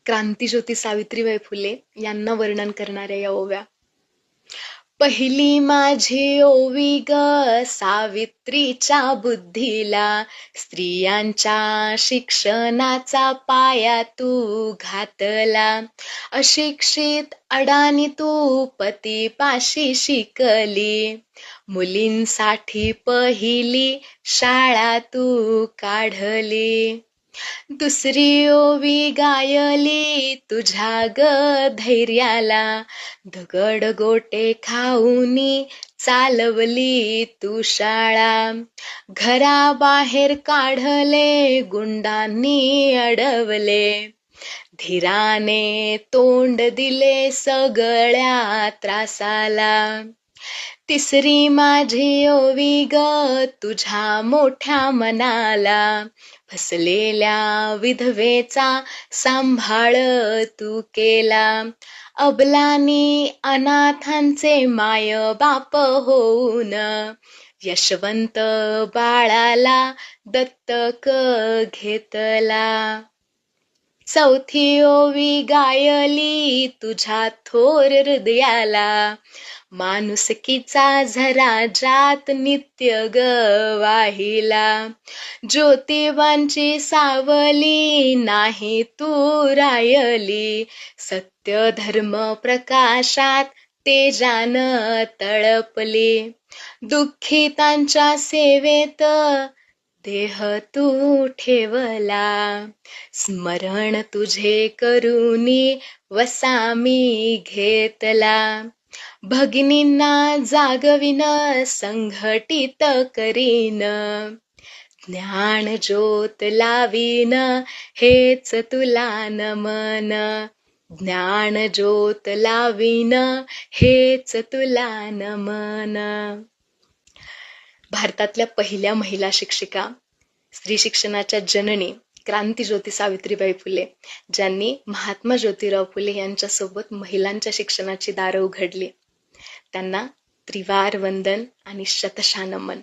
क्रांतिज्योती सावित्रीबाई फुले यांना वर्णन करणाऱ्या या ओव्या. पहिली माझी ओवी ग सावित्रीच्या बुद्धीला, स्त्रियांच्या शिक्षणाचा पाया तू घातला. अशिक्षित अडाणी तू पतीपाशी शिकली, मुलींसाठी पहिली शाळा तू काढली. दुसरी ओवी गायली तुझ्या ग धैर्याला, दगड गोटे खाऊनी चालवली तू शाळा. घराबाहेर काढले गुंडांनी अडवले, धीराने तोंड दिले सगळ्या त्रासाला. तिसरी माझी ओवी ग तुझ्या मोठ्या मनाला, फसलेल्या विधवेचा सांभाळ तू केला. अबलानी अनाथांचे माय बाप होऊन, यशवंत बाळाला दत्तक घेतला. चौथी ओवी गायली तुझ्या थोर हृदयाला, माणुसकीचा झरा जात नित्य ग वाहिला. ज्योतिबांची सावली नाही तू रायली, सत्य धर्म प्रकाशात तेजान तळपली. दुःखितांच्या सेवेत देह तू ठेवला, स्मरण तुझे करूनी वसामी घेतला. भगिनींना जागविन संघटित करीन, ज्ञान ज्योत लावीन हेच तुला नमन. ज्ञान ज्योत लावीन हेच तुला नमन. भारतातल्या पहिल्या महिला शिक्षिका, स्त्री शिक्षणाच्या जननी क्रांतिज्योती सावित्रीबाई फुले, ज्यांनी महात्मा ज्योतिराव फुले यांच्यासोबत महिलांच्या शिक्षणाची दारं उघडली, त्यांना त्रिवार वंदन आणि शतशः नमन.